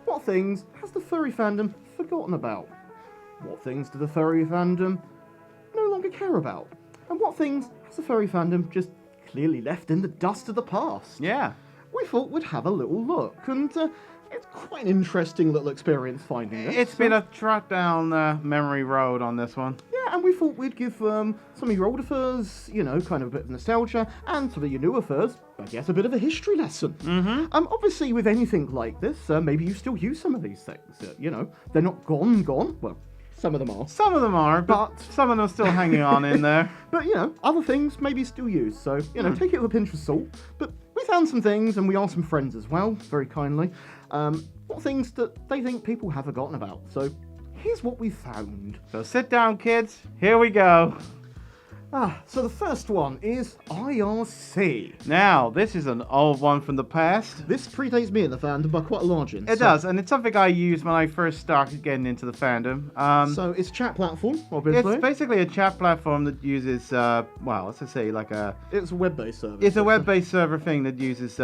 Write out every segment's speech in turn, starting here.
What things has the furry fandom forgotten about? What things do the furry fandom no longer care about? And what things has the furry fandom just clearly left in the dust of the past? Yeah. We thought we'd have a little look, and it's quite an interesting little experience finding this. It's been a trot down memory road on this one. Yeah, and we thought we'd give some of your older furs, you know, kind of a bit of nostalgia, and some of your newer furs, I guess, a bit of a history lesson. Mm-hmm. Obviously, with anything like this, maybe you still use some of these things. You know, they're not gone. Well, some of them are. Some of them are, but some of them are still hanging on in there. But, you know, other things maybe still use, so, you know, take it with a pinch of salt. But we found some things, and we asked some friends as well, very kindly, what things that they think people have forgotten about. So, here's what we found. So sit down, kids. Here we go. So the first one is IRC. Now, this is an old one from the past. This predates me in the fandom by quite a large It does, and it's something I used when I first started getting into the fandom. So it's a chat platform, obviously. It's basically a chat platform that uses, well, let's say like a... It's a web-based server. It's a web-based server thing that uses...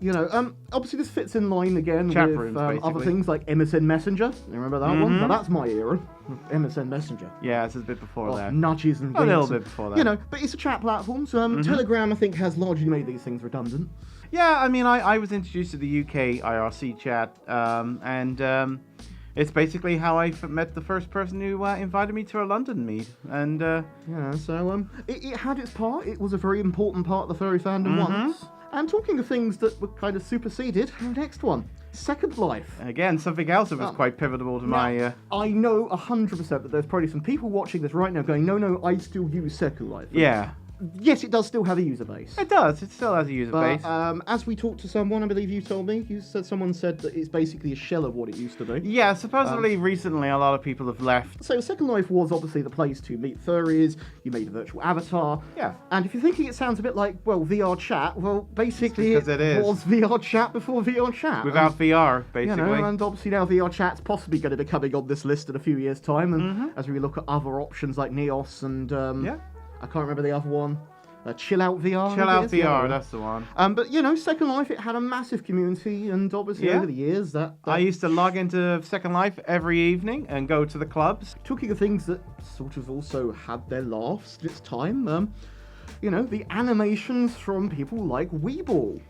You know, obviously this fits in line again chat with rooms, other things like MSN Messenger. You remember that one? Now that's my era, MSN Messenger. Yeah, it's a bit before that. Nudges and a little winks bit before that. You know, but it's a chat platform. So Telegram, I think, has largely made these things redundant. Yeah, I mean, I was introduced to the UK IRC chat, and it's basically how I met the first person who invited me to a London meet. And yeah, so it had its part. It was a very important part of the furry fandom once. And talking of things that were kind of superseded, our next one, Second Life. Again, something else that was quite pivotal to my... I know 100% that there's probably some people watching this right now going, no, I still use Second Life. Yeah. Yes, it does still have a user base. It does. It still has a user base. As we talked to someone, I believe you told me, someone said that it's basically a shell of what it used to be. Yeah, supposedly recently a lot of people have left. So Second Life was obviously the place to meet furries, you made a virtual avatar. Yeah. And if you're thinking it sounds a bit like, well, VR chat, well, basically it is. was VR chat before VR chat. Without VR, basically. You know, and obviously now VR chat's possibly going to be coming on this list in a few years' time, and as we look at other options like Neos and, I can't remember the other one. Chill Out VR. Chill Out VR, that's the one. But, you know, Second Life, it had a massive community, and obviously over the years that... I used to log into Second Life every evening and go to the clubs. Talking of things that sort of also had their laughs at its time, you know, the animations from people like Weeble.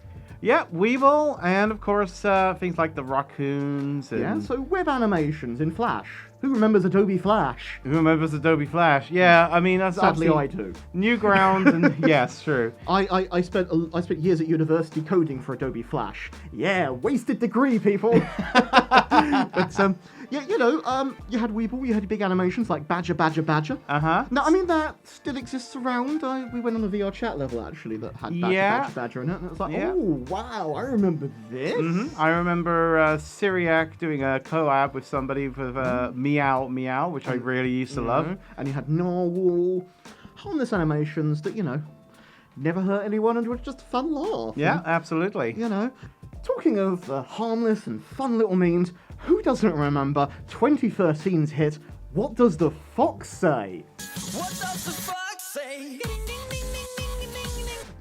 Yeah, Weeble, and of course things like the Raccoons. And... Yeah, so web animations in Flash. Who remembers Adobe Flash? Who remembers Adobe Flash? Yeah, I mean, that's sadly I do. Newgrounds and yes, true. I spent years at university coding for Adobe Flash. Yeah, wasted degree, people. But yeah, you know, you had Weeble, you had big animations like Badger. Uh-huh. No, I mean that still exists around. We went on a VR chat level actually that had Badger in it, and it was like, oh wow, I remember this. I remember Syriac doing a collab with somebody with Meow, which I really used to love. And you had Narwhal, harmless animations that, you know, never hurt anyone and was just a fun laugh. Yeah, absolutely. You know, talking of harmless and fun little memes, who doesn't remember 2013's hit, What Does the Fox Say? What does the fox say?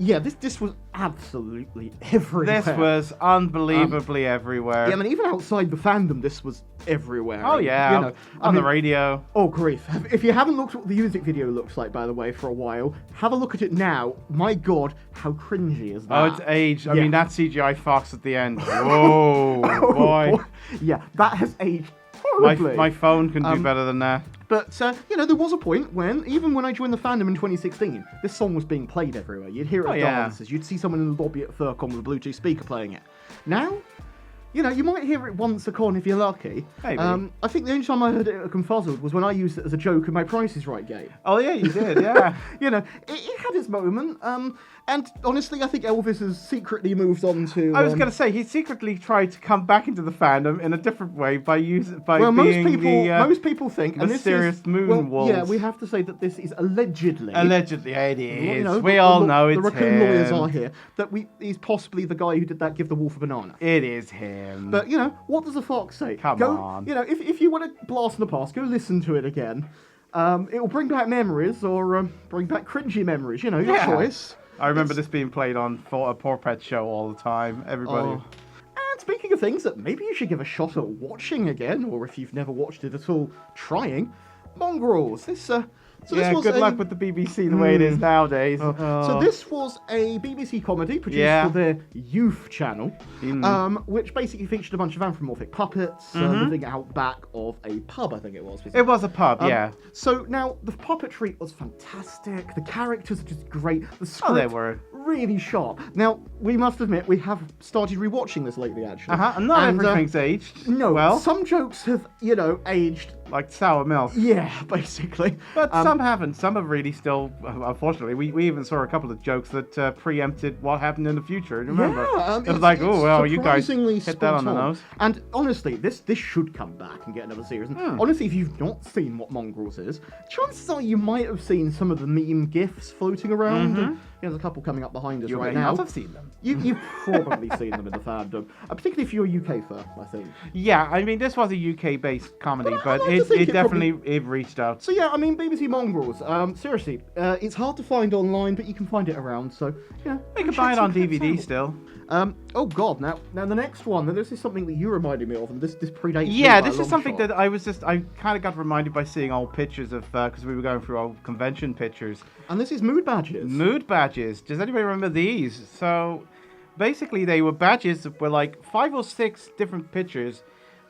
Yeah, this was absolutely everywhere. This was unbelievably everywhere. Yeah, I mean, even outside the fandom, this was everywhere. Oh, yeah, you know, on the radio. Oh, grief. If you haven't looked at what the music video looks like, by the way, for a while, have a look at it now. My God, how cringy is that? Oh, it's aged. I mean, that CGI fox at the end. Whoa, boy. Yeah, that has aged horribly. My phone can do better than that. But, you know, there was a point when, even when I joined the fandom in 2016, this song was being played everywhere. You'd hear it at dances. You'd see someone in the lobby at Furcon with a Bluetooth speaker playing it. Now, You know, you might hear it once a con if you're lucky. Maybe. I think the only time I heard it at Confuzzled was when I used it as a joke in my Price is Right game. Oh yeah, you did, yeah. You know, it had its moment. And honestly, I think Elvis has secretly moved on to. I was going to say he secretly tried to come back into the fandom in a different way by well, being most people think mysterious moon wolves. Yeah, we have to say that this is allegedly. Allegedly, it is. You know, we all know it's him. The raccoon him. lawyers are here. That he's possibly the guy who did that. Give the wolf a banana. It is him. But you know, what does a fox say? Come on. You know, if you want to blast in the past, go listen to it again. It will bring back memories or bring back cringy memories. You know, your choice. I remember this being played on a Poor Pet show all the time. Everybody. Oh. And speaking of things that maybe you should give a shot at watching again, or if you've never watched it at all, trying, Mongrels. This was good luck with the BBC the way it is nowadays. So this was a BBC comedy produced for their youth channel, which basically featured a bunch of anthropomorphic puppets living out back of a pub, I think it was. It was a pub, yeah. So now, the puppetry was fantastic, the characters are just great, the script they were really sharp. Now, we must admit, we have started rewatching this lately, actually. And not everything's aged. No, well, some jokes have, aged. Like sour milk. Yeah, basically. But some haven't. Some have really still, unfortunately. We even saw a couple of jokes that preempted what happened in the future. Remember? Yeah, it was like, oh, well, you guys hit that on the nose. And honestly, this should come back and get another series. And honestly, if you've not seen what Mongrels is, chances are you might have seen some of the meme GIFs floating around. And, there's a couple coming up behind us right now. You may not have seen them. You've probably seen them in the fandom, particularly if you're a UK fan, I think. Yeah, I mean, this was a UK-based comedy, but it definitely reached out. So yeah, I mean, BBC Mongrels. Seriously, it's hard to find online, but you can find it around. So you can buy it on DVD still. Oh God! Now the next one. This is something that you reminded me of, and this predates. Yeah, this is something that I kind of got reminded by seeing old pictures of because we were going through old convention pictures. And this is mood badges. Mood badges. Does anybody remember these? So basically, they were badges that were like 5 or 6 different pictures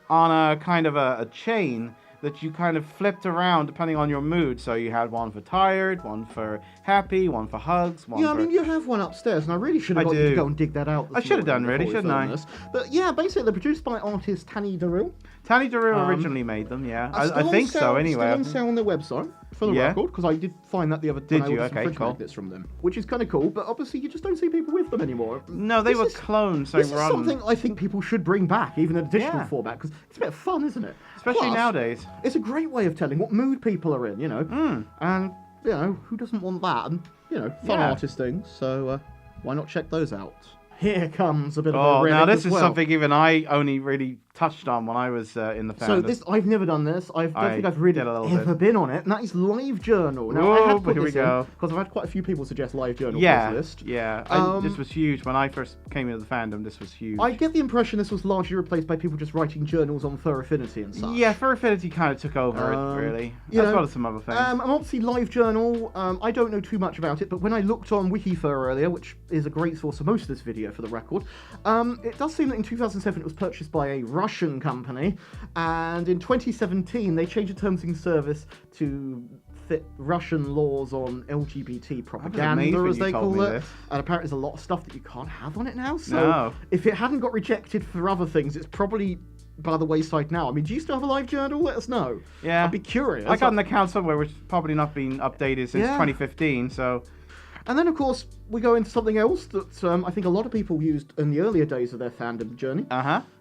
on a kind of a chain that you kind of flipped around depending on your mood. So you had one for tired, one for happy, one for hugs, one for... I mean, you have one upstairs, and I really should have got you to go and dig that out. I should have done, really, shouldn't I? But yeah, basically, they're produced by artist Tanny Darrell. Tanny Darrell originally made them, yeah. I think so, anyway. Still on sale on their website, for the record, because I did find that the other time. Did you? Okay, cool. Magnets from them, which is kind of cool, but obviously you just don't see people with them anymore. No, they were clones. This is something I think people should bring back, even in additional format, because it's a bit of fun, isn't it? Especially nowadays. It's a great way of telling what mood people are in, and, who doesn't want that? And, fun artist things, so why not check those out? Here comes a bit of a relic now this as is something even I only really touched on when I was in the fandom. So I've never done this. I don't think I've really ever been on it, and that is Live Journal. Now, I had to put this in because I've had quite a few people suggest Live Journal for this list. Yeah, this was huge. When I first came into the fandom, this was huge. I get the impression this was largely replaced by people just writing journals on Fur Affinity and such. Yeah, Fur Affinity kind of took over it, really. As well as some other things. And obviously Live Journal, I don't know too much about it, but when I looked on WikiFur earlier, which is a great source for most of this video for the record, it does seem that in 2007 it was purchased by a Russian company, and in 2017 they changed the terms of service to fit Russian laws on LGBT propaganda, as they call it. And apparently there's a lot of stuff that you can't have on it now, so if it hadn't got rejected for other things, it's probably by the wayside now. I mean, do you still have a Live Journal? Let us know. Yeah. I'd be curious. I got an account somewhere which has probably not been updated since 2015, so... And then, of course, we go into something else that I think a lot of people used in the earlier days of their fandom journey.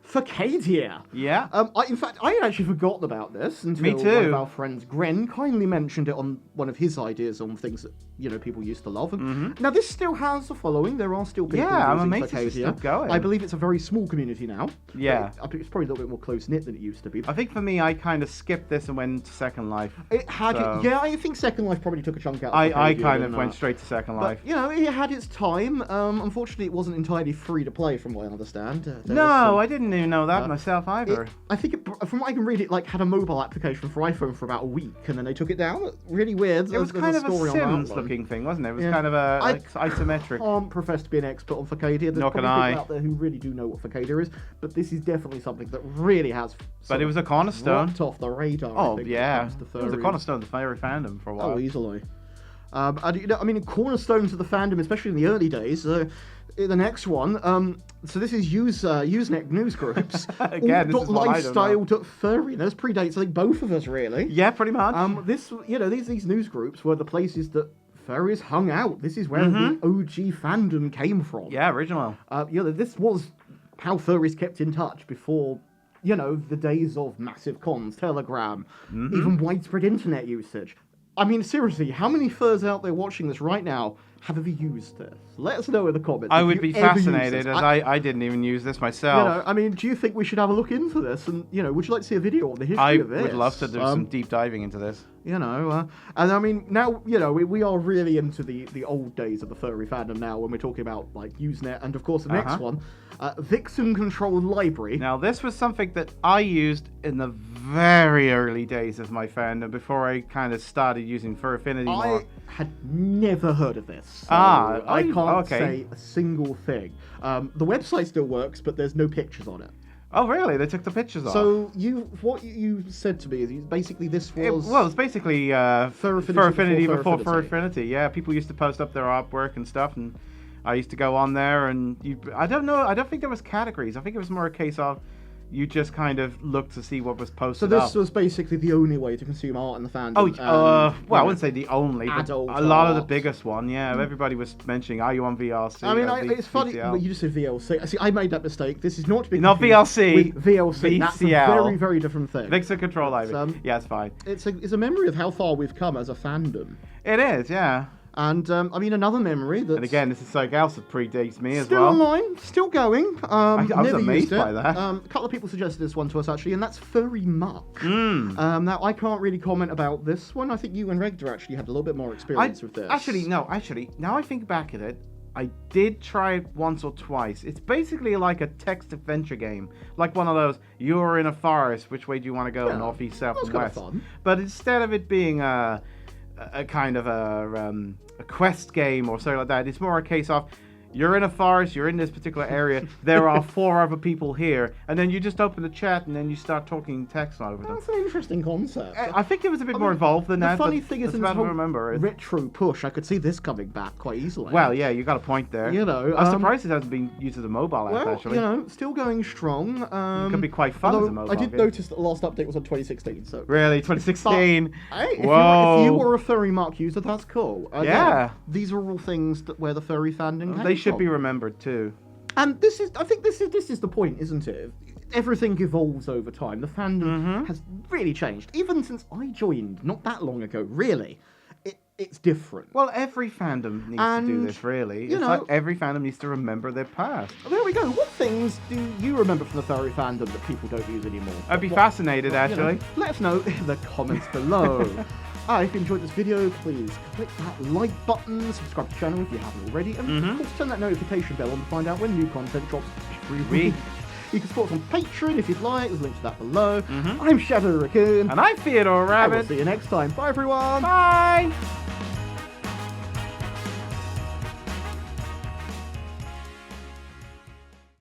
Furcadia. Yeah. In fact, I had actually forgotten about this until one of our friends, Gren, kindly mentioned it on one of his ideas on things that, people used to love. Now, this still has a following. There are still people using Furcadia. It's still going. I believe it's a very small community now. Yeah. It's probably a little bit more close-knit than it used to be. I think for me, I kind of skipped this and went to Second Life. I think Second Life probably took a chunk out of I kind of went straight to Second Life. But, it had its time. Unfortunately, it wasn't entirely free to play, from what I understand. I didn't even know that myself either. I think, from what I can read, it had a mobile application for iPhone for about a week, and then they took it down. Really weird. It was kind of a Sims-looking thing, wasn't it? It was kind of a isometric. I can't profess to be an expert on Furcadia. There's probably people out there who really do know what Furcadia is, but this is definitely something that really has. But it was a cornerstone. Dropped off the radar. Oh yeah, it was a cornerstone of the furry fandom for a while. Oh, easily. I mean, cornerstones of the fandom, especially in the early days. the next one. So this is Usenet news groups. Again, this is one I don't know. Lifestyle.furry. Those predates, I think, both of us really. Yeah, pretty much. These news groups were the places that furries hung out. This is where the OG fandom came from. Yeah, original. This was how furries kept in touch before, the days of massive cons, Telegram, even widespread internet usage. I mean, seriously, how many furs out there watching this right now have ever used this? Let us know in the comments. I would be fascinated, as I didn't even use this myself. Do you think we should have a look into this? And, would you like to see a video on the history of this? I would love to do some deep diving into this. And I mean, now, we are really into the old days of the furry fandom now when we're talking about, like, Usenet, and, of course, the next one, Vixen-controlled library. Now, this was something that I used in the very early days of my fandom, before I kind of started using Fur Affinity more. I had never heard of this. So I can't okay. say a single thing. The website still works, but there's no pictures on it. Oh, really? They took the pictures off. So what you said to me is basically this was... it's basically Fur Affinity before Fur Affinity. Yeah, people used to post up their artwork and stuff, and I used to go on there, and I don't know. I don't think there was categories. I think it was more a case of you just kind of looked to see what was posted. So this was basically the only way to consume art in the fandom. I wouldn't say the only, but a lot of the biggest one. Yeah, everybody was mentioning, are you on VLC? I mean, it's funny, but you just said VLC. See, I made that mistake. This is not to be not VLC. With VLC. That's a very, very different thing. Vixen Control Library. Yeah, it's fine. It's a memory of how far we've come as a fandom. It is, yeah. And, I mean, another memory that's... And again, this is something else that predates me as Still well. online, still going. I was amazed by that. A couple of people suggested this one to us, actually, and that's Furry Muck. Now, I can't really comment about this one. I think you and Regda actually had a little bit more experience with this. Actually, now I think back at it, I did try it once or twice. It's basically like a text adventure game. Like one of those, you're in a forest, which way do you want to go? North, east, south, and west. Fun. But instead of it being a kind of a quest game or something like that, it's more a case of you're in a forest, you're in this particular area, there are 4 other people here, and then you just open the chat and then you start talking text over them. That's an interesting concept. I think it was a bit more involved than that. The funny thing is, in this whole retro push, I could see this coming back quite easily. Well, yeah, you got a point there. I'm surprised it hasn't been used as a mobile app, actually. Still going strong. It could be quite fun as a mobile I did notice that the last update was on 2016. So really, 2016. If you were a Furry Muck user, that's cool. Yeah. These are all things where the furry fandom they should be remembered too. And I think this is the point, isn't it? Everything evolves over time. The fandom has really changed, even since I joined not that long ago. Really, it's different. Well, every fandom needs to do this. Really, it's like every fandom needs to remember their past. There we go. What things do you remember from the furry fandom that people don't use anymore? I'd be fascinated, actually. Let us know in the comments below. If you enjoyed this video, please click that like button, subscribe to the channel if you haven't already, and of course turn that notification bell on to find out when new content drops every week. You can support us on Patreon if you'd like, there's a link to that below. I'm Lew The Raccoon. And I'm Theodore Rabbit. I will see you next time. Bye everyone! Bye!